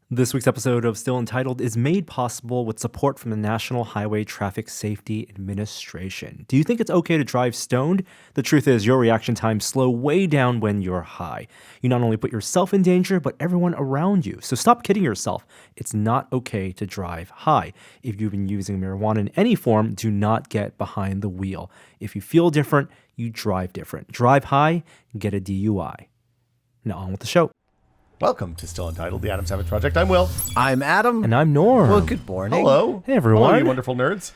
This week's episode of Still Entitled is made possible with support from the National Highway Traffic Safety Administration. Do you think it's okay to drive stoned? The truth is, your reaction times slow way down when you're high. You not only put yourself in danger, but everyone around you. So stop kidding yourself. It's not okay to drive high. If you've been using marijuana in any form, do not get behind the wheel. If you feel different, you drive different. Drive high, get a DUI. Now on with the show. Welcome to Still Entitled, the Adam Savage Project. I'm Will. I'm Adam. And I'm Norm. Well, good morning. Hello. Hey, everyone. Hello, you wonderful nerds.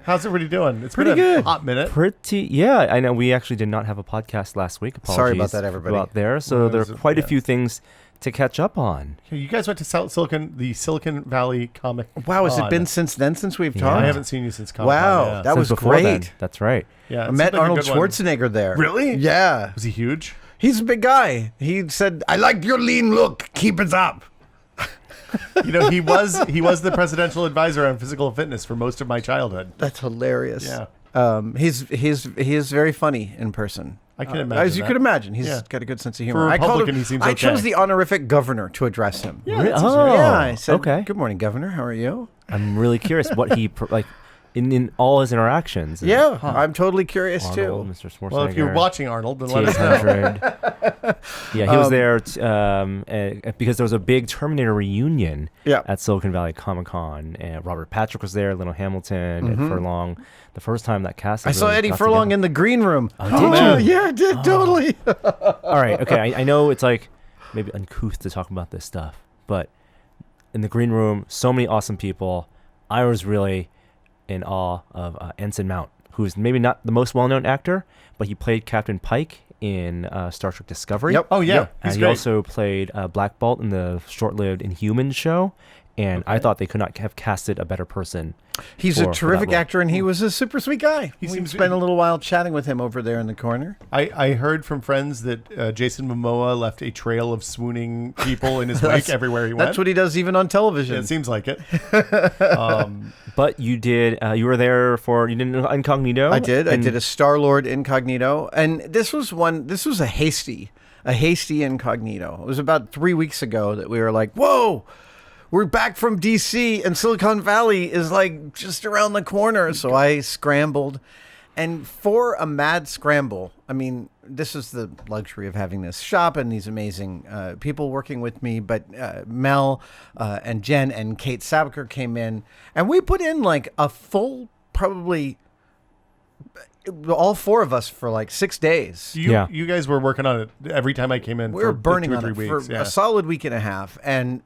How's everybody doing? It's Pretty been a good. hot minute. Yeah, I know we actually did not have a podcast last week. Apologies. Sorry about that, everybody. Out there. So there are quite a few things to catch up on. You guys went to the Silicon Valley Comic. Wow, has it been since then since we've talked? I haven't seen you since Comic. Wow, that Since was before great. then. That's right. Yeah, I met Arnold Schwarzenegger there. Really? Yeah. Was he huge? He's a big guy. He said, "I like your lean look. Keep it up." You know, he was the presidential advisor on physical fitness for most of my childhood. That's hilarious. Yeah. He is very funny in person. I can imagine. As you that. could imagine, he's Yeah. got a good sense of For humor. a I called Republican, him, he seems I okay. chose the honorific governor to address him. Yeah, that's Oh, Yeah, I said, okay. "Good morning, Governor. How are you?" I'm really curious what he like in all his interactions. Yeah, I'm totally curious Arnold, too. Mr. Schwarzenegger. Well, if you're watching Arnold, then let us know. T-800. Yeah, he was there because there was a big Terminator reunion Yeah. at Silicon Valley Comic Con, and Robert Patrick was there, Lionel Hamilton, Ed Furlong. The first time that cast. I saw Eddie Furlong in the green room. Oh, did you? Yeah, I did totally. All right, okay. I know it's like maybe uncouth to talk about this stuff, but in the green room, so many awesome people. I was really in awe of Ensign Mount, who's maybe not the most well-known actor, but he played Captain Pike in Star Trek Discovery. Yep. Oh yeah, Yep. he's And he great. also played Black Bolt in the short-lived Inhumans show. And I thought they could not have casted a better person. He's for a that terrific role. actor, and he was a super sweet guy. He We seems- spent a little while chatting with him over there in the corner. I heard from friends that Jason Momoa left a trail of swooning people in his wake everywhere he went. That's what he does even on television. It seems like it. But you did. You were there for. You did Incognito. I did. I and did a Star-Lord incognito, and this was a hasty incognito. It was about 3 weeks ago that we were like, "Whoa, we're back from DC, and Silicon Valley is like just around the corner." So I scrambled, and for a mad scramble, I mean, this is the luxury of having this shop and these amazing people working with me. But Mel and Jen and Kate Sabaker came in, and we put in like a full, probably all four of us for like 6 days. You guys were working on it every time I came in. We were for burning 2 or on 3 it weeks. for a solid week and a half, and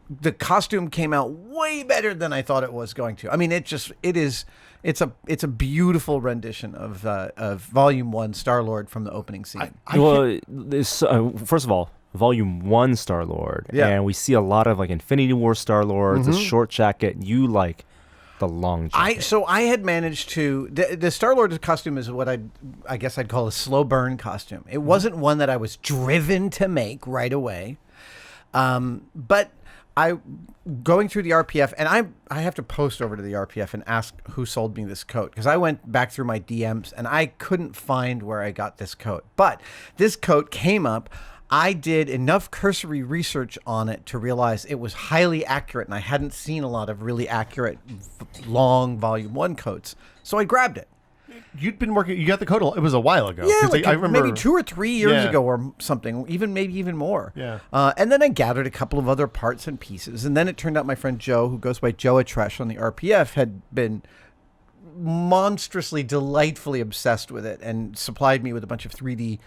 the costume came out way better than I thought it was going to. I mean, it's a beautiful rendition of Volume 1 Star-Lord from the opening scene. First of all, Volume 1 Star-Lord. Yeah. And we see a lot of like Infinity War Star-Lords, a short jacket. You like the long jacket. I had managed to the Star-Lord costume is what I guess I'd call a slow burn costume. It wasn't one that I was driven to make right away, but I going through the RPF, and I have to post over to the RPF and ask who sold me this coat, because I went back through my DMs and I couldn't find where I got this coat, but this coat came up. I did enough cursory research on it to realize it was highly accurate, and I hadn't seen a lot of really accurate long Volume 1 coats. So I grabbed it. You'd been working. You got the code. It was a while ago. Yeah, 'Cause like I remember maybe 2 or 3 years Yeah. ago or something, maybe even more. Yeah. And then I gathered a couple of other parts and pieces, and then it turned out my friend Joe, who goes by Joe Atresh on the RPF, had been monstrously, delightfully obsessed with it and supplied me with a bunch of 3D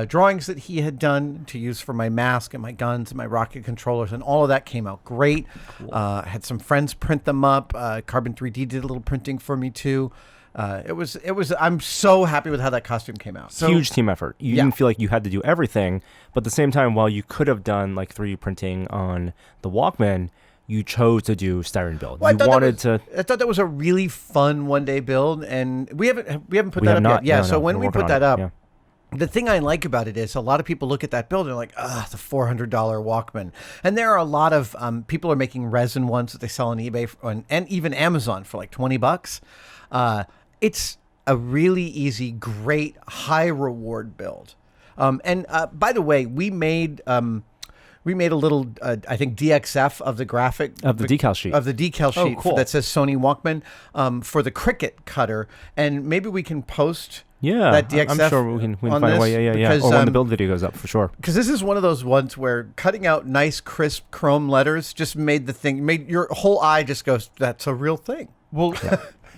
drawings that he had done to use for my mask and my guns and my rocket controllers, and all of that came out great. Cool. Had some friends print them up. Carbon 3D did a little printing for me too. It was. I'm so happy with how that costume came out. So- Huge team effort. You Yeah. didn't feel like you had to do everything, but at the same time, while you could have done like 3D printing on the Walkman, you chose to do styrene build. Well, You wanted to. I thought that was a really fun one-day build, and we haven't put We that have up not. yet. Yeah, No, so no, when we're we working put on that it. up, Yeah. the thing I like about it is a lot of people look at that build and they're like, the $400 Walkman. And there are a lot of people are making resin ones that they sell on eBay and even Amazon for like $20. It's a really easy, great, high reward build. And by the way, we made we made a little, I think, DXF of the graphic Of the decal sheet. of the decal Oh, sheet cool. that says Sony Walkman for the Cricut cutter, and maybe we can post Yeah, that DXF. I'm sure we can on find a this, way. Yeah. because, Or when the build video goes up, for sure. Because this is one of those ones where cutting out nice, crisp chrome letters just made your whole eye just goes, that's a real thing. Well,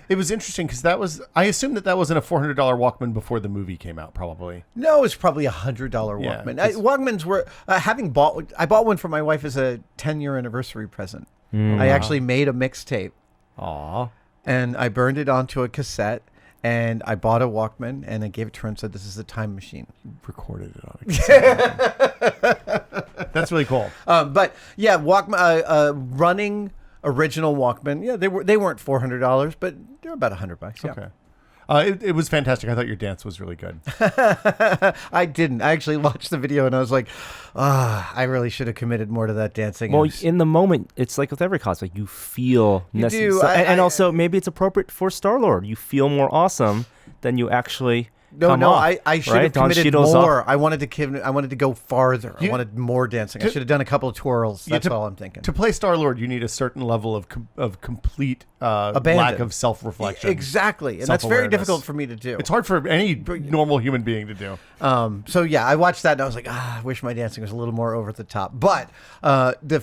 it was interesting because I assumed that wasn't a $400 Walkman before the movie came out, probably. No, it's probably $100 Yeah, Walkman. it's- Walkmans were I bought one for my wife as a 10-year anniversary present. I actually made a mixtape Aw. and I burned it onto a cassette. And I bought a Walkman, and I gave it to her and said, "This is a time machine." Recorded it on a cassette. That's really cool. But yeah, Walkman, running original Walkman. Yeah, they weren't $400, but they're about $100. Yeah. Okay. It was fantastic. I thought your dance was really good. I didn't. I actually watched the video and I was like, I really should have committed more to that dancing. Well, It was- in the moment, it's like with every cosplay, you feel You necessary. do. And also, maybe it's appropriate for Star-Lord. You feel more awesome than you actually come off, I should right? have Don committed Cheadle's more. off. I wanted to go farther. I You- wanted more dancing. I should have done a couple of twirls. Yeah, That's all I'm thinking. To play Star-Lord, you need a certain level of complete Abandon. lack of self-reflection. Exactly, and that's very Self-awareness. difficult for me to do. It's hard for any normal human being to do. So yeah, I watched that and I was like, I wish my dancing was a little more over the top. But the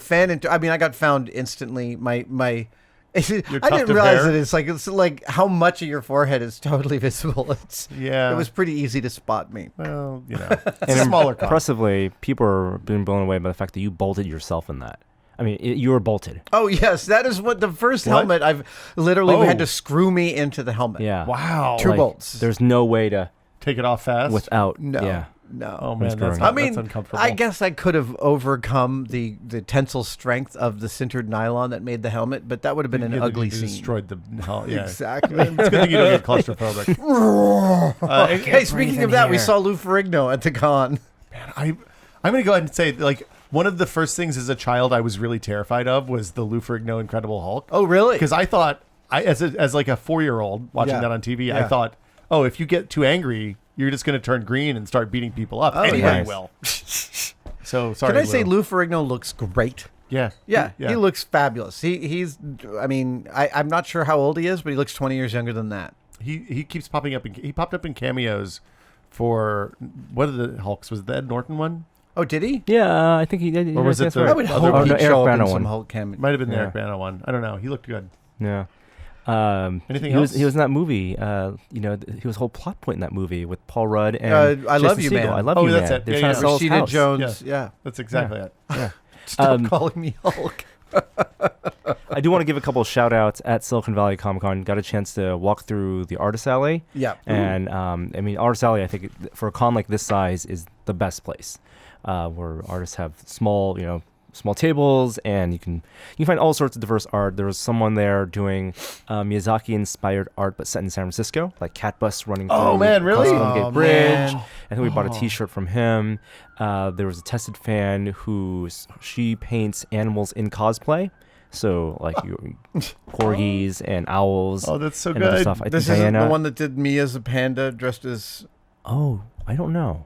I got found instantly. My I tuft didn't of realize hair? that it's like how much of your forehead is totally visible. Yeah. It was pretty easy to spot me. Well, it's a smaller cost. Impressively, people are being blown away by the fact that you bolted yourself in that. I mean, you were bolted. Oh yes, that is what the first What? helmet I've literally Oh. had to screw me into the helmet. Yeah. Wow. Two Like, bolts. There's no way to Take it off fast. without. No. Yeah. No. Oh man, screwing that's, up. that's uncomfortable. I guess I could have overcome the tensile strength of the sintered nylon that made the helmet, but that would have been an You ugly just scene. Destroyed the hell. Yeah. Exactly. It's a good thing you don't get claustrophobic. Hey, speaking of that, we saw Lou Ferrigno at the con. I'm going to go ahead and say, like, one of the first things as a child I was really terrified of was the Lou Ferrigno Incredible Hulk. Oh, really? Because I thought, as like a 4-year-old watching Yeah. that on TV, Yeah. I thought, oh, if you get too angry, you're just going to turn green and start beating people up. Oh, Anybody nice. will. So sorry. Can I say Lou Ferrigno looks great? Yeah. Yeah, he looks fabulous. He's. I mean, I'm not sure how old he is, but he looks 20 years younger than that. He keeps popping up. He popped up in cameos for what are the Hulks? Was it the Ed Norton one? Oh, did he? Yeah, I think he did. Or was it that's the- right. I would Oh, hope no, he'd Eric show up Bana in some one. Hulk cameo. Might have been the Yeah. Eric Bana one. I don't know. He looked good. Yeah. Anything he else? Was in that movie. He was a whole plot point in that movie with Paul Rudd and I Love Jason You, Segel. Man. I love Oh, you, that's man. it. They're Yeah, trying yeah. to sell his Rashida house. Jones. Yeah. That's exactly it. Yeah. Stop calling me Hulk. I do want to give a couple of shout outs at Silicon Valley Comic Con. Got a chance to walk through the Artist Alley. Yeah. And I mean, Artist Alley, I think for a con like this size is the best place, where artists have small tables, and you can find all sorts of diverse art. There was someone there doing Miyazaki-inspired art, but set in San Francisco, like cat bus running through Oh, man, really? across Golden Gate Oh, Bridge. man. I think we bought a T-shirt from him. There was a tested fan she paints animals in cosplay. So like corgis and owls. Oh, that's so and other good. stuff. I This think isn't Diana. the one that did me as a panda dressed as. Oh, I don't know.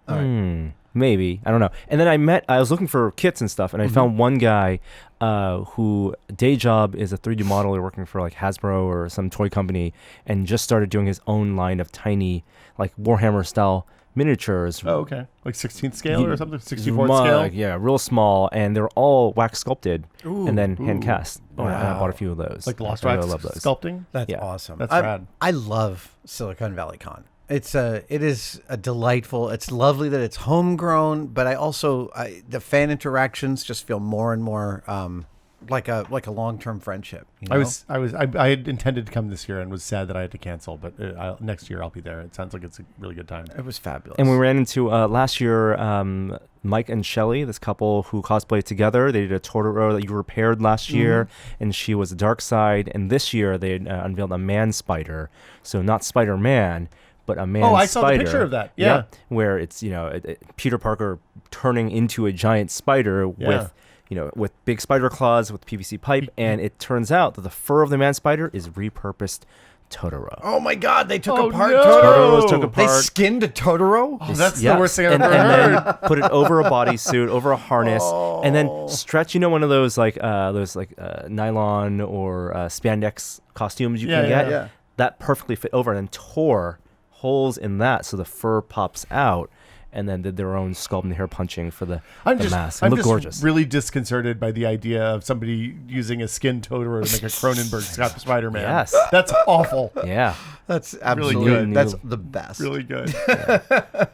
All right. Maybe. I don't know. And then I was looking for kits and stuff, and I found one guy who day job is a 3D modeler working for like Hasbro or some toy company, and just started doing his own line of tiny, like Warhammer style miniatures. Oh, okay. Like 16th scale or something? 64th Small, scale? yeah, real small, and they're all wax sculpted and then hand Ooh. cast. And I Wow. bought a few of those. Like Lost I Wax really love those. sculpting? That's Yeah. awesome. That's rad. I love Silicon Valley Con. It is a delightful. It's lovely that it's homegrown, but the fan interactions just feel more and more like a long-term friendship. You know? I had intended to come this year and was sad that I had to cancel, but next year I'll be there. It sounds like it's a really good time. It was fabulous. And we ran into last year Mike and Shelly, this couple who cosplayed together. They did a Totoro that you repaired last year, and she was the dark side. And this year they unveiled a man spider, so not Spider-Man, but a man spider. Oh, I saw the picture of that. Yeah. where it's Peter Parker turning into a giant spider Yeah. with big spider claws with PVC pipe, and it turns out that the fur of the man spider is repurposed Totoro. Oh my God! They took apart no. Totoro. Totoro was took They apart. skinned a Totoro. Oh, that's Yes. the worst thing I've and, ever and heard. then put it over a bodysuit, over a harness, and then stretch. You know, one of those nylon or spandex costumes you can get. Yeah. That perfectly fit over, and then tore holes in that so the fur pops out. And then did their own sculpt and hair punching for the mask. It I'm looked just gorgeous. really disconcerted by the idea of somebody using a skin Totoro to make a Cronenberg Spider-Man. Yes. That's awful. Yeah. That's Really absolutely good. That's the best. Really good.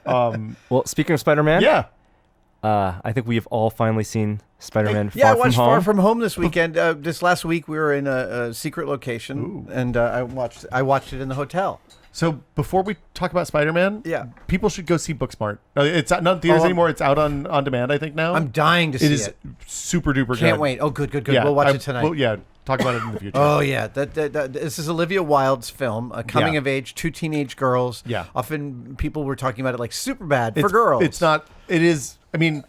Well, speaking of Spider-Man, Yeah. I think we have all finally seen Spider-Man Yeah, I Far From watched Home. Far From Home this weekend. This last week we were in a secret location, and I watched it in the hotel. So before we talk about Spider-Man, Yeah. people should go see Booksmart. It's not in theaters anymore. It's out on demand, I think, now. I'm dying to see It is it. super duper good. Can't wait. Oh, good. Yeah, We'll watch it tonight. Well, yeah, talk about it in the future. Oh yeah, this is Olivia Wilde's film, a coming of age, two teenage girls. Yeah. Often people were talking about it like super bad for girls. It's not. It is. I mean,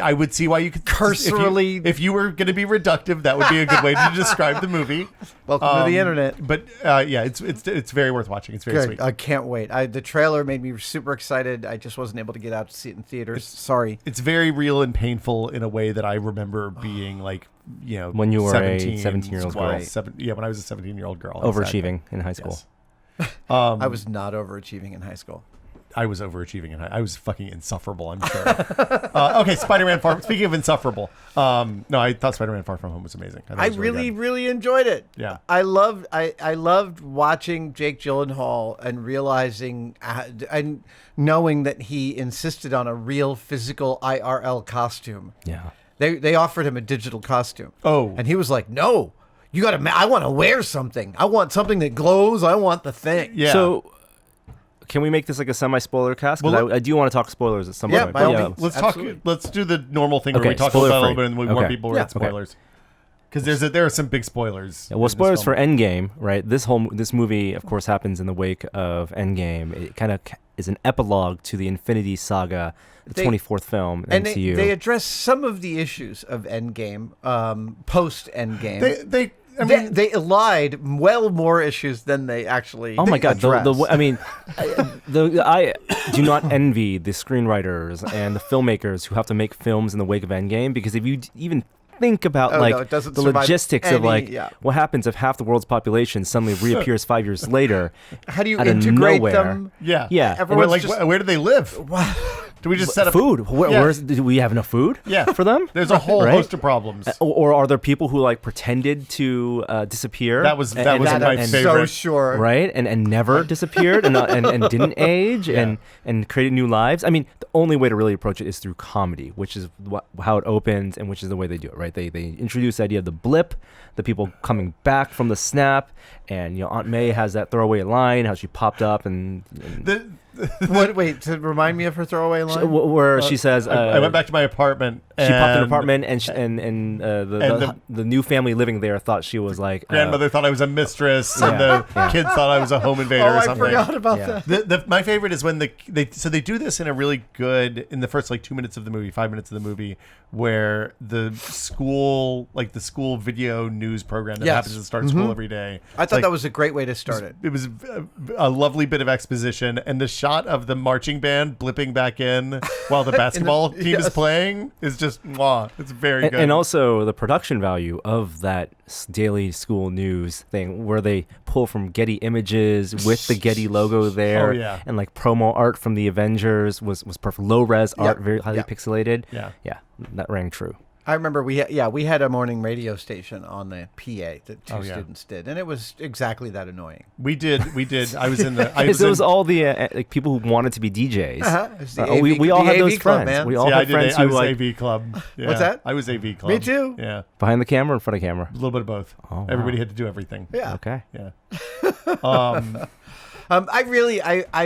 I would see why you could Cursorily- If you were going to be reductive, that would be a good way to describe the movie. Welcome to the internet. But yeah, it's very worth watching. It's very Good. sweet. I can't wait. The trailer made me super excited. I just wasn't able to get out to see it in theaters. Sorry. It's very real and painful in a way that I remember being like, When you were a 17 17-year-old girl. when I was a 17-year-old girl. Overachieving in high school. Yes. I was not overachieving in high school. I was overachieving and I was fucking insufferable, I'm sure. Okay, Spider-Man Speaking of insufferable, no, I thought Spider-Man Far From Home was amazing. thought it I was really enjoyed it. Yeah. I loved watching Jake Gyllenhaal and realizing and knowing that he insisted on a real physical IRL costume. Yeah. They offered him a digital costume. Oh. And he was like, "No. You got to I want to wear something. I want something that glows. I want the thing." Yeah. So, can we make this like a semi-spoiler cast? Because Well, I do want to talk spoilers at some Yeah, point. by all but means. Let's Absolutely. talk. Let's do the normal thing where Okay, we talk about it a spoiler-free. little bit and we warn Okay. people Yeah. about spoilers. Because there are some big spoilers. Yeah, well, in this spoilers for film. Endgame, right? This movie, of course, happens in the wake of Endgame. It kind of is an epilogue to the Infinity Saga, the They- 24th film in And MCU. they address some of the issues of Endgame, post Endgame. I mean, They allied well more issues than they actually. Oh my God! addressed. I do not envy the screenwriters and the filmmakers who have to make films in the wake of Endgame, because if you even think about Oh, no, it doesn't the survive logistics of any- like yeah. what happens if half the world's population suddenly reappears 5 years later. How do you out of integrate nowhere. them? yeah. Yeah. Everyone's Where, just- where do they live? Do we just set up Food? Yeah. Do we have enough food? Yeah. For them? There's a whole Right? host of problems. Or are there people who like pretended to disappear? That was my I'm so favorite. sure. Right, and never disappeared, and didn't age, and created new lives. I mean, the only way to really approach it is through comedy, which is how it opens, and which is the way they do it. Right? They introduce the idea of the blip, the people coming back from the snap, and Aunt May has that throwaway line, how she popped up and Wait, to remind me of her throwaway line? where she says, I went back to my apartment. She popped in an and apartment, and the new family living there thought she was like Grandmother thought I was a mistress, and Yeah. the kids thought I was a home invader Oh, or I something. forgot about Yeah. that. My favorite is when they do this in a really good, in the first like 2 minutes of the movie, 5 minutes of the movie, where the school video news program that Yes. happens at the start of school every day. I thought that was a great way to start it. It was a lovely bit of exposition, and the shot of the marching band blipping back in while the basketball team is yes. playing is just mwah. It's very good. And also the production value of that daily school news thing, where they pull from Getty Images with the Getty logo there, Oh, yeah. and like promo art from the Avengers was perfect. Low res art, very highly Yeah. pixelated. Yeah. That rang true. I remember we had a morning radio station on the PA that two Oh, yeah. students did, and it was exactly that annoying. we did. I was in the. I Because was it in, was all the like people who wanted to be DJs. It's the we AV all had the those AV club, friends. man. We all yeah, I had did. friends I who was like AV club. Yeah. What's that? I was AV club. Me too. Yeah, behind the camera or in front of camera. a little bit of both. Oh, wow. Everybody had to do everything. Yeah. Okay. Yeah. I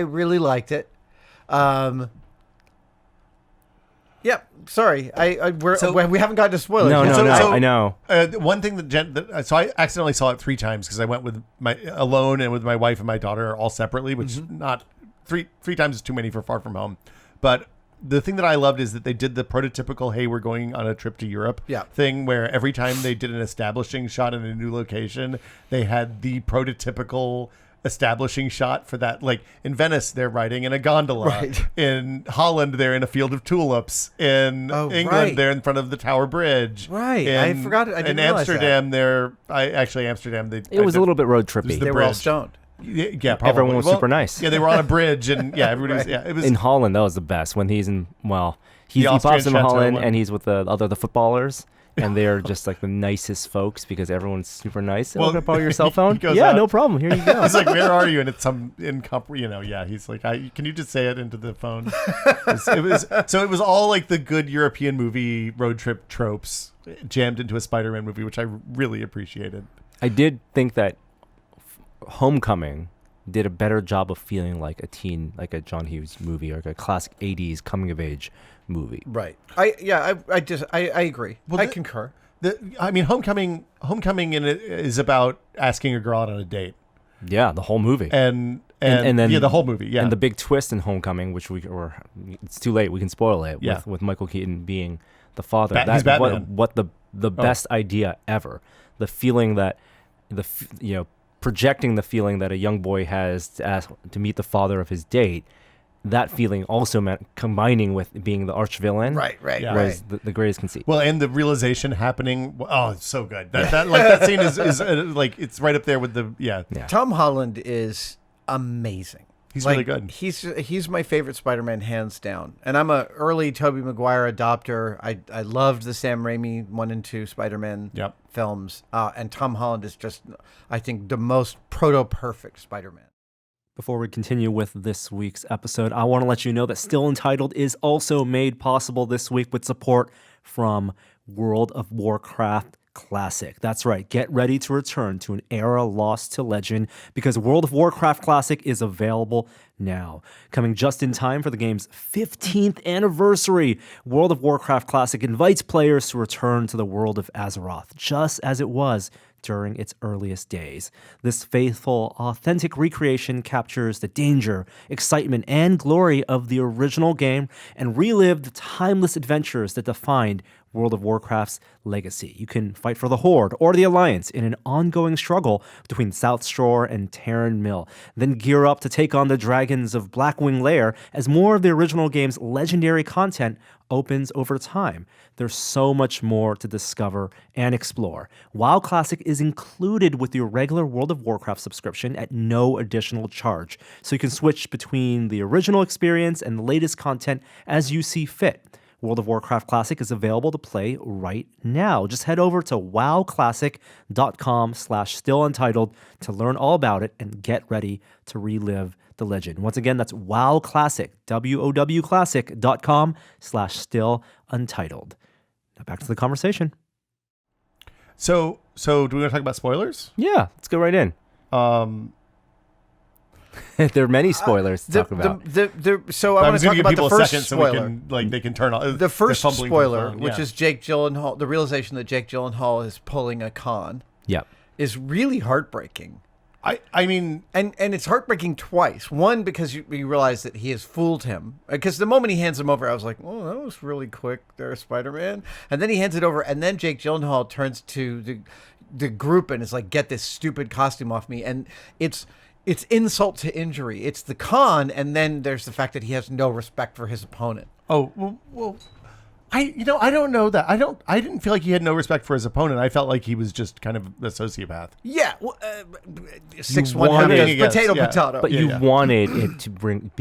really liked it. Yeah. Sorry, we haven't gotten to spoilers. No, yet. no, So- no. so- I know. One thing so I accidentally saw it 3 times because I went with my alone and with my wife and my daughter all separately, which not three times is too many for Far From Home. But the thing that I loved is that they did the prototypical, hey, we're going on a trip to Europe thing, where every time they did an establishing shot in a new location, they had the prototypical establishing shot for that. Like in Venice, they're riding in a gondola. Right. In Holland, they're in a field of tulips. In England, they're in front of the Tower Bridge. Right. I forgot. I didn't in realize Amsterdam, that. Amsterdam. It was a little bit road trippy. They were all stoned. Yeah, probably. Everyone was super nice. Yeah, they were on a bridge, and everybody was. Yeah, it was in Holland. That was the best when he's in. Well, he pops in Holland, and he's with the footballers. And they're just like the nicest folks because everyone's super nice. Well, can I borrow your cell phone? Yeah, no problem. Here you go. He's like, where are you? And it's some he's like, can you just say it into the phone? It was all like the good European movie road trip tropes jammed into a Spider-Man movie, which I really appreciated. I did think that Homecoming did a better job of feeling like a John Hughes movie or like a classic 80s coming of age movie. Right. I agree. Well, I concur. Homecoming in it is about asking a girl out on a date. Yeah, the whole movie. And then the whole movie. Yeah. And the big twist in Homecoming, which it's too late. We can spoil it. With Michael Keaton being the father. He's Batman. What the best idea ever. The feeling that projecting the feeling that a young boy has to meet the father of his date. That feeling also meant combining with being the arch villain. Right. Was the greatest conceit. Well, and the realization happening. Oh, it's so good. That scene is like it's right up there with the yeah. Tom Holland is amazing. He's really good. He's my favorite Spider-Man hands down. And I'm a early Tobey Maguire adopter. I loved the Sam Raimi 1 and 2 Spider-Man films. And Tom Holland is just, I think, the most proto-perfect Spider-Man. Before we continue with this week's episode, I want to let you know that Still Untitled is also made possible this week with support from World of Warcraft Classic. That's right. Get ready to return to an era lost to legend because World of Warcraft Classic is available now. Coming just in time for the game's 15th anniversary, World of Warcraft Classic invites players to return to the world of Azeroth, just as it was during its earliest days. This faithful, authentic recreation captures the danger, excitement, and glory of the original game and relive the timeless adventures that defined World of Warcraft's legacy. You can fight for the Horde or the Alliance in an ongoing struggle between South Shore and Terran Mill, then gear up to take on the dragons of Blackwing Lair as more of the original game's legendary content opens over time. There's so much more to discover and explore. WoW Classic is included with your regular World of Warcraft subscription at no additional charge, so you can switch between the original experience and the latest content as you see fit. World of Warcraft Classic is available to play right now. Just head over to wowclassic.com/stilluntitled to learn all about it and get ready to relive the legend. Once again, that's wowclassic, wowclassic.com/stilluntitled. Now back to the conversation. So do we want to talk about spoilers? Yeah, let's go right in. There are many spoilers to talk about. So I want to talk about the first spoiler. So they can turn off the first spoiler, which is Jake Gyllenhaal. The realization that Jake Gyllenhaal is pulling a con. Yep. Is really heartbreaking. I mean, and it's heartbreaking twice. One, because you realize that he has fooled him. Because the moment he hands him over, I was like, "Oh, that was really quick, there, Spider-Man." And then he hands it over, and then Jake Gyllenhaal turns to the group and is like, "Get this stupid costume off me!" And it's insult to injury. It's the con, and then there's the fact that he has no respect for his opponent. Oh well. I don't know that. I didn't feel like he had no respect for his opponent. I felt like he was just kind of a sociopath. Yeah, 6-1 potato. But you wanted it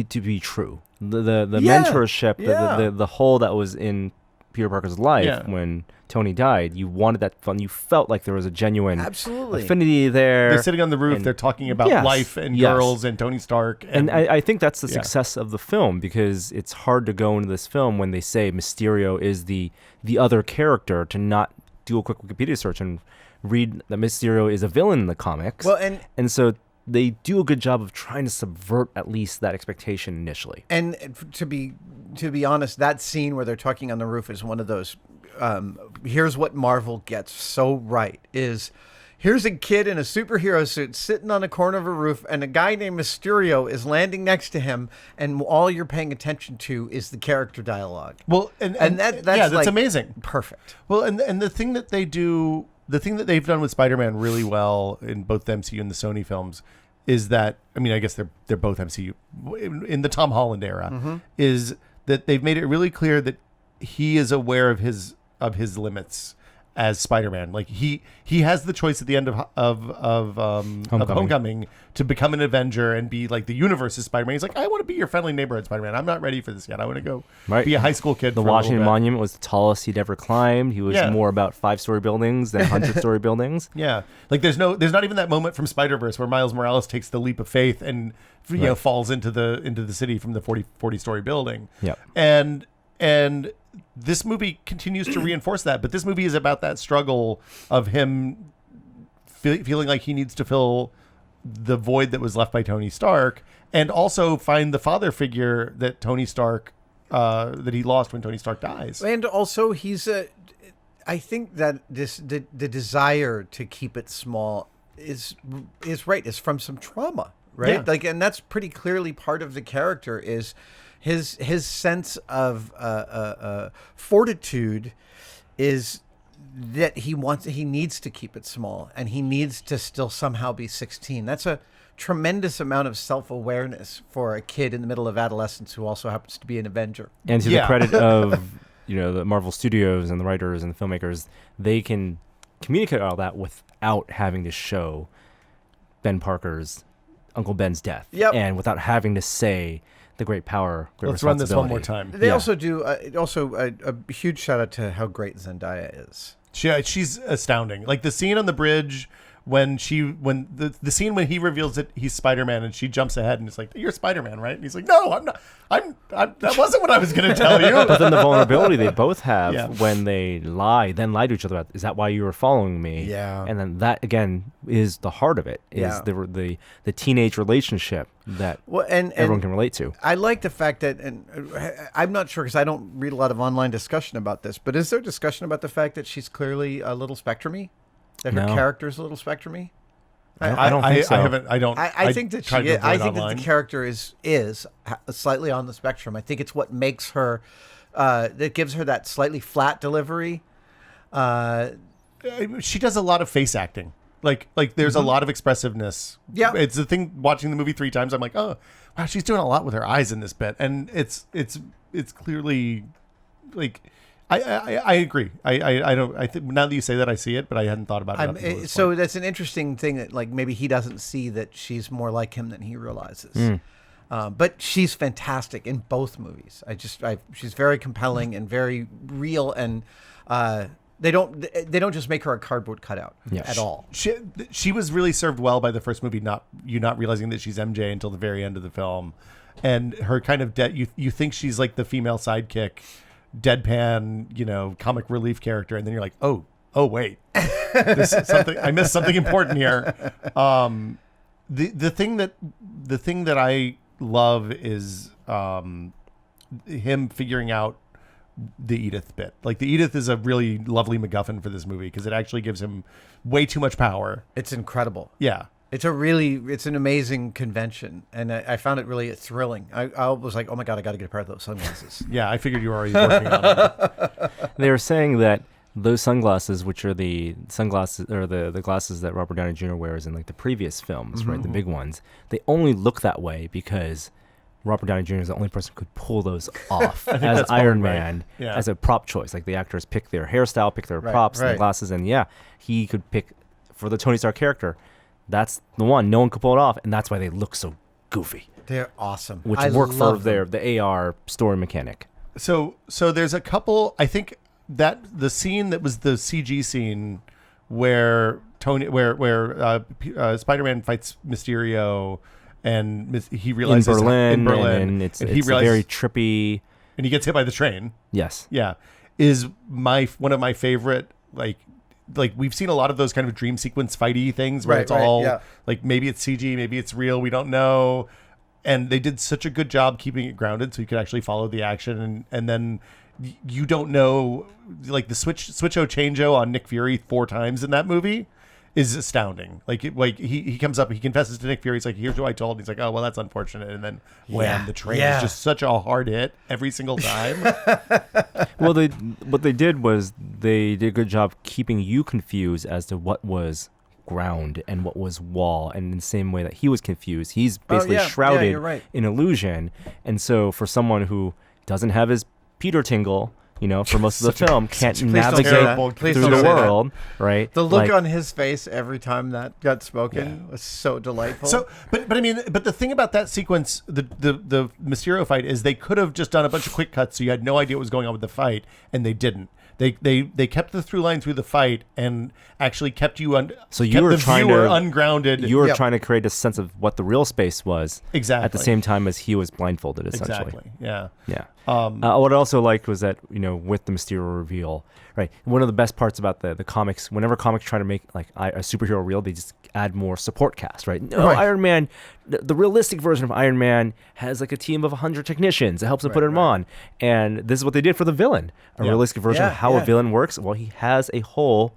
to be true. The mentorship, the hole that was in Peter Parker's life when Tony died, you wanted that fun. You felt like there was a genuine affinity there. They're sitting on the roof. They're talking about life and girls and Tony Stark. And I think that's the success of the film, because it's hard to go into this film when they say Mysterio is the other character to not do a quick Wikipedia search and read that Mysterio is a villain in the comics. Well, and so they do a good job of trying to subvert at least that expectation initially. And to be honest, that scene where they're talking on the roof is one of those. Here's what Marvel gets so right is Here's a kid in a superhero suit sitting on the corner of a roof, and a guy named Mysterio is landing next to him, and all you're paying attention to is the character dialogue. Well, that's like amazing. Perfect. Well, and the thing that they do, the thing that they've done with Spider-Man really well in both the MCU and the Sony films is that, I mean, I guess they're both MCU in the Tom Holland era, is that they've made it really clear that he is aware of his limits as Spider-Man. Like he has the choice at the end of Homecoming to become an Avenger and be like the universe's Spider-Man. He's like, I want to be your friendly neighborhood Spider-Man. I'm not ready for this yet. I want to go be a high school kid. The Washington Monument was the tallest he'd ever climbed. He was more about 5-story buildings than 100-story buildings. Yeah, like there's not even that moment from Spider-Verse where Miles Morales takes the leap of faith and falls into the city from the 40-story building. Yep. And this movie continues to reinforce that, but this movie is about that struggle of him feeling like he needs to fill the void that was left by Tony Stark, and also find the father figure that Tony Stark that he lost when Tony Stark dies. And also, I think that the desire to keep it small is from some trauma, right? Yeah. Like, and that's pretty clearly part of the character is his sense of fortitude is that he needs to keep it small, and he needs to still somehow be 16. That's a tremendous amount of self-awareness for a kid in the middle of adolescence who also happens to be an Avenger. And to the credit of the Marvel Studios and the writers and the filmmakers, they can communicate all that without having to show Ben Parker's Uncle Ben's death, and without having to say the great power, great Let's run this one more responsibility. time. They also do a huge shout out to how great Zendaya is. She's astounding. Like the scene on the bridge when the scene when he reveals that he's Spider-Man and she jumps ahead and it's like, you're Spider-Man, right? And he's like, no, I'm not. That wasn't what I was going to tell you. But then the vulnerability they both have when they lie to each other about, is that why you were following me? Yeah. And then that again is the heart of it, is the teenage relationship that everyone can relate to. I like the fact that, and I'm not sure because I don't read a lot of online discussion about this, but is there discussion about the fact that she's clearly a little spectrum-y? That her character's a little spectrum-y? I don't think so. I think that she is. I think that the character is slightly on the spectrum. I think it's what makes her, that gives her that slightly flat delivery. She does a lot of face acting. Like there's a lot of expressiveness. Yeah. It's the thing, watching the movie 3 times, I'm like, oh, wow, she's doing a lot with her eyes in this bit. And it's clearly, like, I agree. I think now that you say that, I see it, but I hadn't thought about it. So that's an interesting thing that, like, maybe he doesn't see that she's more like him than he realizes. But she's fantastic in both movies. She's very compelling and very real, and they don't just make her a cardboard cutout at all. She was really served well by the first movie, not realizing that she's MJ until the very end of the film, and her kind of you think she's like the female sidekick, deadpan, comic relief character, and then you're like, oh wait, this is something, I missed something important here. The thing that I love is him figuring out the Edith bit. Like, the Edith is a really lovely MacGuffin for this movie because it actually gives him way too much power. It's incredible. Yeah. It's an amazing convention, and I found it really thrilling. I was like, oh my God, I got to get a pair of those sunglasses. Yeah, I figured you were already working on it. They were saying that those sunglasses, which are the sunglasses or the glasses that Robert Downey Jr. wears in like the previous films, right, the big ones, they only look that way because Robert Downey Jr. is the only person who could pull those off as Iron Man, as a prop choice. Like, the actors pick their hairstyle, pick their props and the glasses, and he could pick for the Tony Stark character. That's the one. No one could pull it off, and that's why they look so goofy. They're awesome. Which work for the AR story mechanic. So there's a couple. I think that the scene that was the CG scene where Spider-Man fights Mysterio, and he realizes in Berlin, and it's very trippy, and he gets hit by the train. Yes, is one of my favorite. Like we've seen a lot of those kind of dream sequence fighty things where it's all like, maybe it's CG, maybe it's real, we don't know. And they did such a good job keeping it grounded so you could actually follow the action, and then you don't know, like the switch-o change-o on Nick Fury 4 times in that movie is astounding. Like he comes up, he confesses to Nick Fury. He's like, "Here's what I told." And he's like, "Oh well, that's unfortunate." And then wham, the train is just such a hard hit every single time. Well, what they did was they did a good job keeping you confused as to what was ground and what was wall, and in the same way that he was confused, he's basically shrouded in illusion. And so for someone who doesn't have his Peter tingle, for most of the film, can't navigate through the world, right? The look on his face every time that got spoken was so delightful. So, but the thing about that sequence, the Mysterio fight, is they could have just done a bunch of quick cuts, so you had no idea what was going on with the fight, and they didn't. They kept the through line through the fight and actually kept you so you were trying to ungrounded. You were trying to create a sense of what the real space was, exactly, at the same time as he was blindfolded, essentially. Exactly. Yeah. Yeah. What I also liked was that with the Mysterio reveal, right? One of the best parts about the comics, whenever comics try to make like a superhero real, they just add more support cast, right? No, Iron Man, the realistic version of Iron Man has like a team of 100 technicians that helps him put him on, and this is what they did for the villain. A realistic version of how a villain works. Well, he has a whole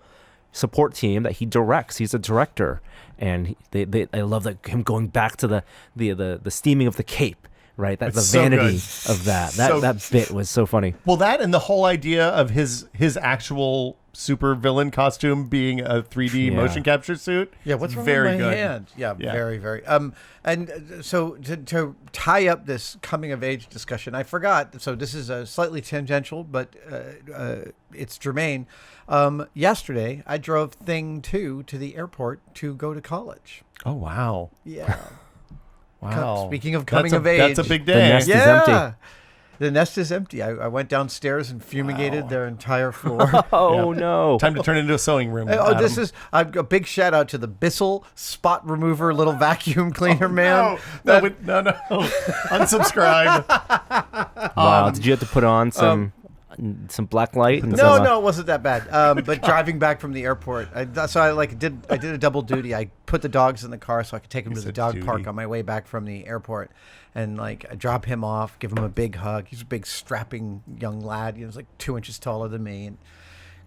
support team that he directs. He's a director, and I love him going back to the steaming of the cape. Right, that's the vanity of that bit was so funny. Well, that and the whole idea of his actual super villain costume being a 3D motion capture suit. Yeah, what's wrong very with my good. hand? Yeah, very, very. And so to tie up this coming of age discussion, I forgot. So this is a slightly tangential, but it's germane. Yesterday, I drove Thing 2 to the airport to go to college. Oh wow! Yeah. Wow. Speaking of coming of age. That's a big day. The nest is empty. The nest is empty. I went downstairs and fumigated their entire floor. No. Time to turn it into a sewing room. This is a big shout out to the Bissell spot remover little vacuum cleaner man. No. Unsubscribe. Wow. Did you have to put on some black light? No, it wasn't that bad. But driving back from the airport, I did a double duty. I put the dogs in the car so I could take them to the dog park on my way back from the airport, and I drop him off, give him a big hug. He's a big strapping young lad. He was like 2 inches taller than me, and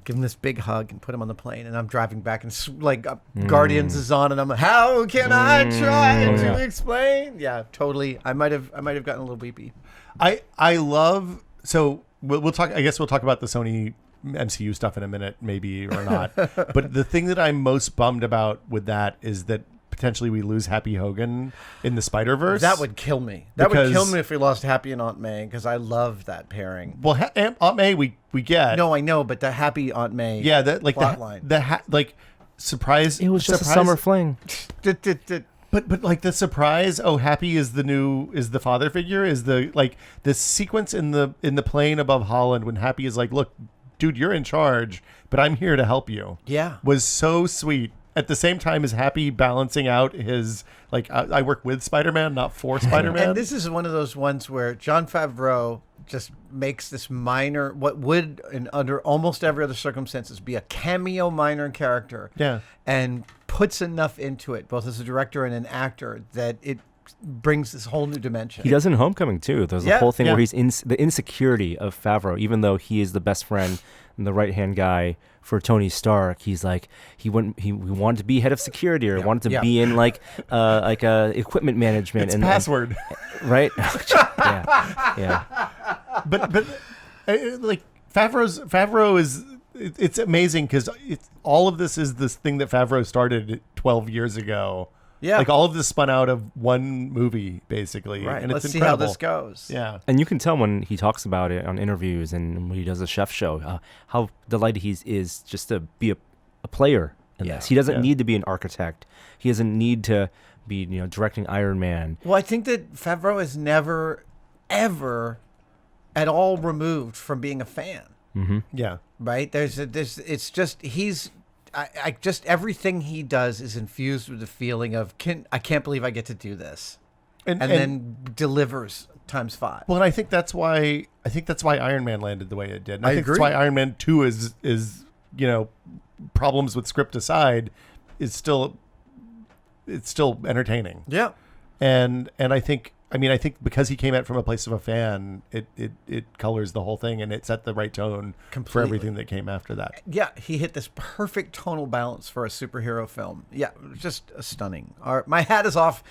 give him this big hug and put him on the plane. And I'm driving back, and Guardians is on, and I'm like, how can I try to explain? Yeah, totally. I might have gotten a little weepy. I love so. We'll talk. I guess we'll talk about the Sony MCU stuff in a minute, maybe or not. But the thing that I'm most bummed about with that is that potentially we lose Happy Hogan in the Spider-Verse. That would kill me. That would kill me if we lost Happy and Aunt May, because I love that pairing. Well, Aunt May we get. No, I know, but the Happy Aunt May. Yeah, that like the surprise. It was just a summer fling. But like the surprise, Happy is the father figure, is the sequence in the plane above Holland when Happy is like, look, dude, you're in charge, but I'm here to help you. Yeah. Was so sweet. At the same time as Happy balancing out his I work with Spider-Man, not for Spider-Man. And this is one of those ones where Jon Favreau just makes this minor, what would under almost every other circumstances be a cameo minor character. Yeah. And puts enough into it, both as a director and an actor, that it brings this whole new dimension. He does in Homecoming too. There's a whole thing where he's the insecurity of Favreau, even though he is the best friend and the right hand guy for Tony Stark. He's like he wanted to be head of security or wanted to be in equipment management. It's password, right? yeah. But Favreau is. It's amazing because all of this is this thing that Favreau started 12 years ago. Yeah. All of this spun out of one movie, basically. Right. And Let's it's see incredible. how this goes. Yeah. And you can tell when he talks about it on interviews and when he does a chef show, how delighted he is just to be a player in this. He doesn't need to be an architect. He doesn't need to be, directing Iron Man. Well, I think that Favreau is never, ever at all removed from being a fan. Mm-hmm. Yeah. Right. It's just just everything he does is infused with the feeling of I can't believe I get to do this, and then delivers times 5. Well, and I think that's why Iron Man landed the way it did. And I think agree. that's why Iron Man 2 is problems with script aside, it's still entertaining. Yeah. And I think I mean, I think because he came out from a place of a fan, it colors the whole thing, and it set the right tone for everything that came after that. Yeah, he hit this perfect tonal balance for a superhero film. Yeah, just stunning. My hat is off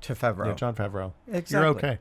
to Favreau. Yeah, Jon Favreau. Exactly. You're okay.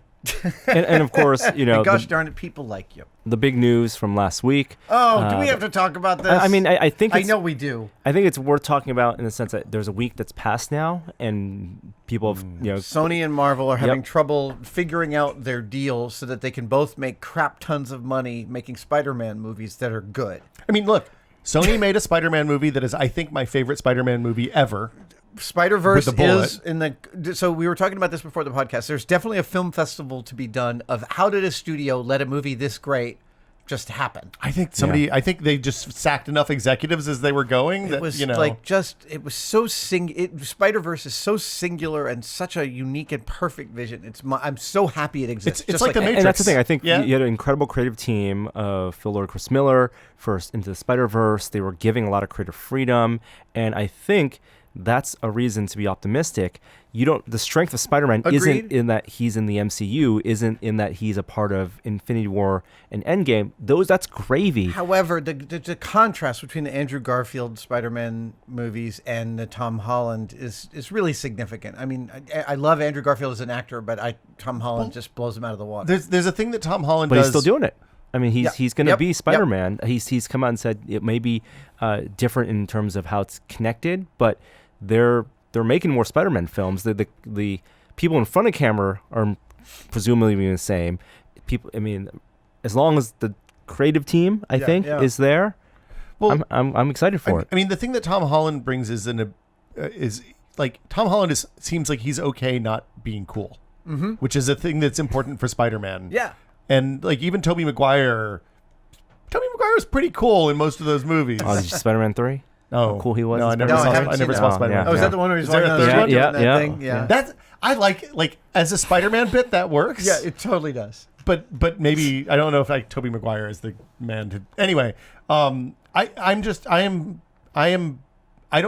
And of course, and gosh darn it, people like you. The big news from last week. Oh, do we have to talk about this? I mean, I think I know we do. I think it's worth talking about in the sense that there's a week that's passed now, and people have, Sony and Marvel are having trouble figuring out their deal so that they can both make crap tons of money making Spider-Man movies that are good. I mean, look, Sony made a Spider-Man movie that is, I think, my favorite Spider-Man movie ever. Spider-Verse is in the... So we were talking about this before the podcast. There's definitely a film festival to be done of how did a studio let a movie this great just happen. I think I think they just sacked enough executives as they were going. That, it was it was so Spider-Verse is so singular and such a unique and perfect vision. I'm so happy it exists. It's like the Matrix. And that's the thing. I think you had an incredible creative team of Phil Lord, Chris Miller, first Into the Spider-Verse. They were giving a lot of creative freedom, and I think that's a reason to be optimistic. The strength of Spider-Man isn't in that he's in the MCU, isn't in that he's a part of Infinity War and Endgame. That's gravy. However, the contrast between the Andrew Garfield Spider-Man movies and the Tom Holland is really significant. I mean, I love Andrew Garfield as an actor, but Tom Holland just blows him out of the water. There's a thing that Tom Holland does. But he's still doing it. I mean, he's going to be Spider-Man. He's come out and said it may be different in terms of how it's connected, but they're making more Spider-Man films. The people in front of camera are presumably the same. People, I mean, as long as the creative team, I think, is there, well, I'm excited for it. I mean, the thing that Tom Holland brings is like Tom Holland seems like he's okay not being cool, which is a thing that's important for Spider-Man. Yeah, and like even Tobey Maguire is pretty cool in most of those movies. Oh, did you Spider-Man 3? Oh, how cool he was. No, I never saw Spider-Man. Oh, is that the one where he's walking down the street doing that thing? Yeah. That's I like as a Spider-Man bit that works. Yeah, it totally does. But maybe I don't know if Tobey Maguire is the man to. Anyway, I don't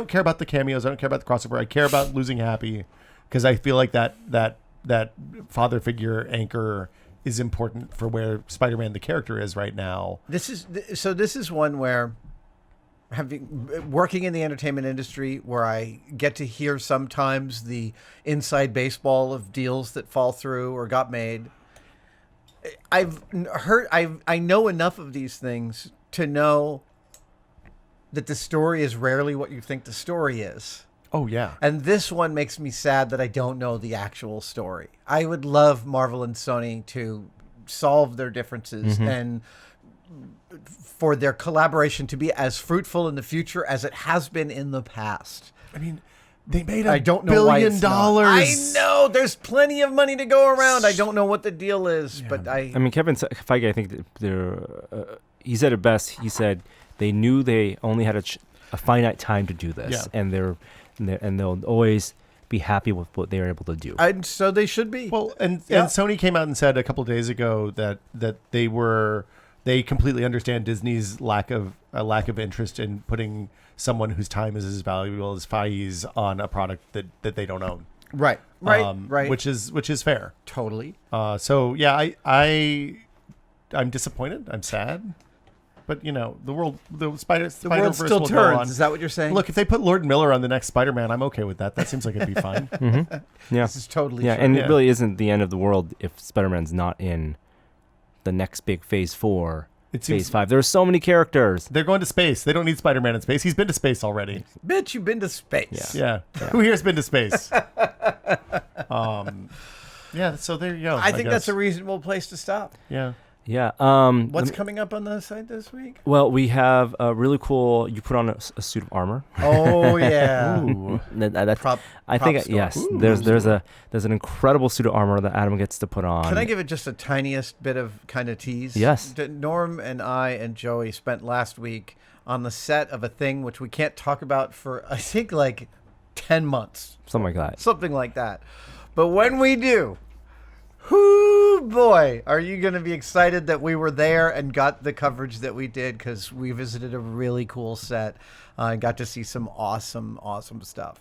care about the cameos. I don't care about the crossover. I care about losing Happy because I feel like that father figure anchor is important for where Spider-Man the character is right now. This is one where working in the entertainment industry where I get to hear sometimes the inside baseball of deals that fall through or got made. I know enough of these things to know that the story is rarely what you think the story is. Oh, yeah. And this one makes me sad that I don't know the actual story. I would love Marvel and Sony to solve their differences and for their collaboration to be as fruitful in the future as it has been in the past. I mean, they made $1 billion. I know. There's plenty of money to go around. I don't know what the deal is, but I mean, Kevin Feige, I think he said it best. He said they knew they only had a finite time to do this, and they'll always be happy with what they were able to do. And so they should be. Well, and Sony came out and said a couple of days ago that they completely understand Disney's lack of interest in putting someone whose time is as valuable as Feige's on a product that they don't own. Right. Which is fair. Totally. So yeah, I'm disappointed. I'm sad. But the world still turns. Is that what you're saying? Look, if they put Lord Miller on the next Spider-Man, I'm okay with that. That seems like it'd be fine. Yeah, this is totally true. And it really isn't the end of the world if Spider-Man's not in the next big Phase 4, Phase 5. There's so many characters. They're going to space. They don't need Spider-Man in space. He's been to space already. Bitch, you've been to space. Yeah. Who here's been to space? Yeah. So there you go. I think that's a reasonable place to stop. Yeah. Yeah. What's coming up on the site this week? Well, we have a really cool. You put on a suit of armor. Oh yeah. Ooh. That's prop think store. Yes. Ooh. There's an incredible suit of armor that Adam gets to put on. Can I give it just a tiniest bit of kind of tease? Yes. Norm and I and Joey spent last week on the set of a thing which we can't talk about for I think like 10 months. Something like that. But when we do. Whoo, boy, are you going to be excited that we were there and got the coverage that we did because we visited a really cool set and got to see some awesome stuff.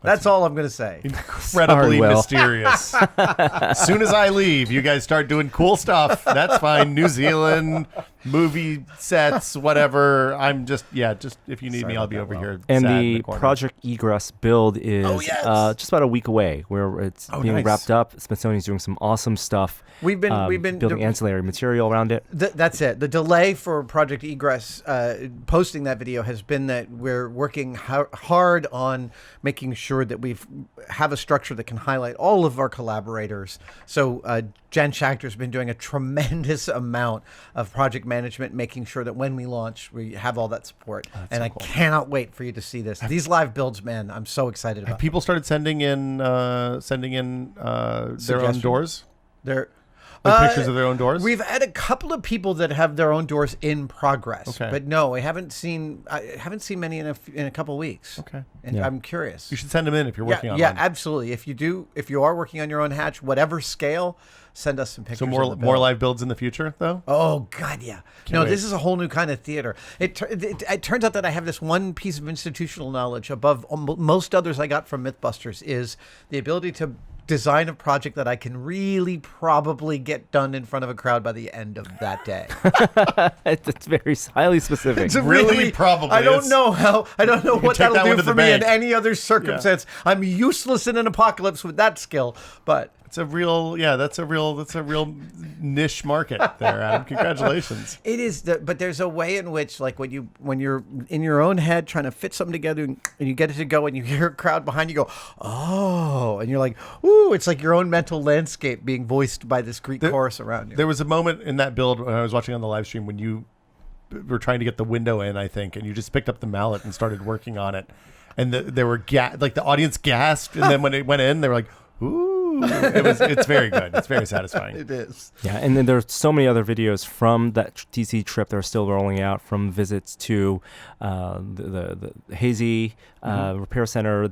That's all I'm going to say. Incredibly mysterious. As soon as I leave, you guys start doing cool stuff. That's fine. New Zealand, movie sets, whatever. I'm just if you need me, I'll be over here. And sad in the corner. Project Egress build is just about a week away, where it's being wrapped up. Smithsonian's doing some awesome stuff. We've been building ancillary material around it. That's it. The delay for Project Egress posting that video has been that we're working hard on making sure that we have a structure that can highlight all of our collaborators. So Jen Schachter's been doing a tremendous amount of project management, making sure that when we launch, we have all that support. And I cannot wait for you to see this. These live builds, man, I'm so excited about. Have people started sending in their own doors? Pictures of their own doors? We've had a couple of people that have their own doors in progress, okay. but no, I haven't seen many in a couple of weeks. Okay, and I'm curious. You should send them in if you're working on one. Yeah, one. Absolutely. If you are working on your own hatch, whatever scale, send us some pictures. So more live builds in the future, though. Oh God, yeah. This is a whole new kind of theater. It turns out that I have this one piece of institutional knowledge above most others I got from MythBusters is the ability to design a project that I can really probably get done in front of a crowd by the end of that day. It's very highly specific. It's really probably. I don't know what that'll do for me in any other circumstance. Yeah. I'm useless in an apocalypse with that skill, but it's a real niche market there, Adam. Congratulations. It is, but there's a way in which, like, when you're in your own head trying to fit something together and you get it to go and you hear a crowd behind you go, oh, and you're like, ooh, it's like your own mental landscape being voiced by this Greek chorus around you. There was a moment in that build when I was watching on the live stream when you were trying to get the window in, I think, and you just picked up the mallet and started working on it, and there were the audience gasped, and then when it went in, they were like, ooh. It's very good. It's very satisfying. It is. Yeah, and then there's so many other videos from that DC trip that are still rolling out, from visits to the Hazy Repair Center,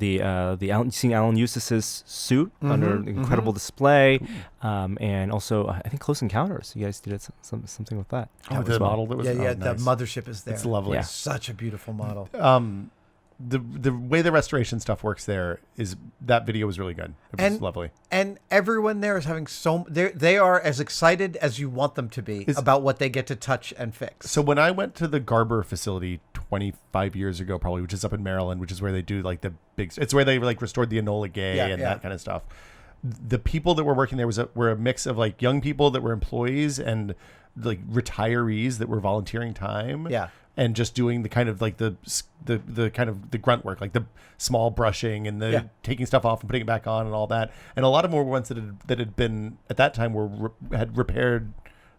seeing Alan Eustace's suit under incredible display, and also I think Close Encounters. You guys did something with that. The model that was nice. The mothership is there. It's lovely. Yeah. Such a beautiful model. The way the restoration stuff works there is that video was really good. It was lovely. And everyone there is having they are as excited as you want them to be about what they get to touch and fix. So when I went to the Garber facility 25 years ago, probably, which is up in Maryland, which is where they do like the big, it's where they like restored the Enola Gay that kind of stuff. The people that were working there were a mix of like young people that were employees and like retirees that were volunteering time. Yeah. And just doing the kind of like the kind of the grunt work, like the small brushing and the taking stuff off and putting it back on and all that. And a lot of them were ones that had been at that time had repaired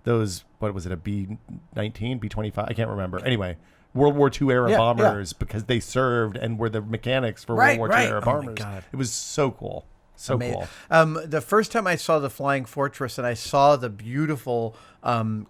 those. What was it? A B-19, B-25? I can't remember. Anyway, World War II era bombers because they served and were the mechanics for World War II era bombers. My God. It was so cool. So cool. The first time I saw the Flying Fortress and I saw the beautiful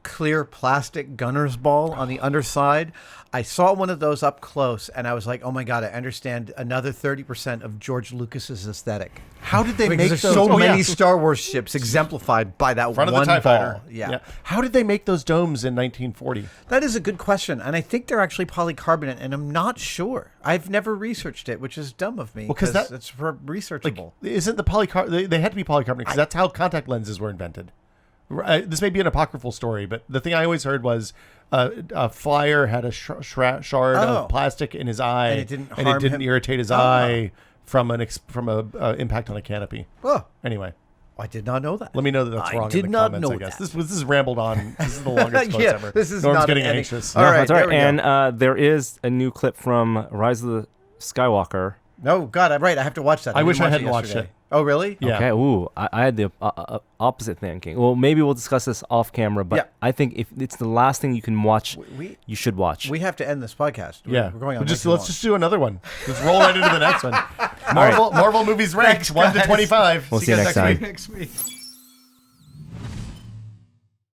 clear plastic gunner's ball on the underside, I saw one of those up close and I was like, oh my God, I understand another 30% of George Lucas's aesthetic. How did they make there's those? so many Star Wars ships exemplified by that front one of the TIE ball. Fighter. Yeah. How did they make those domes in 1940? That is a good question. And I think they're actually polycarbonate and I'm not sure. I've never researched it, which is dumb of me because it's researchable. Like, isn't the polycarbonate? They had to be polycarbonate because that's how contact lenses were invented. This may be an apocryphal story, but the thing I always heard was a flyer had a shard of plastic in his eye, and it didn't irritate his eye from an impact on a canopy. Oh, anyway, I did not know that. Let me know that that's wrong. Did in the not comments, know I guess that. This is rambled on. This is the longest post ever. This is Norm's not getting any. anxious. All right, that's all right. And there is a new clip from Rise of the Skywalker. Oh God, I'm right. I have to watch that. I wish I hadn't watched it. Oh, really? Yeah. Okay. Ooh, I had the opposite thinking. Well, maybe we'll discuss this off camera, but I think if it's the last thing you can watch, you should watch. We have to end this podcast. We're going on. Let's just do another one. Let's roll right into the next one. Marvel movies ranked 1 to 25. We'll see you next time. Next week.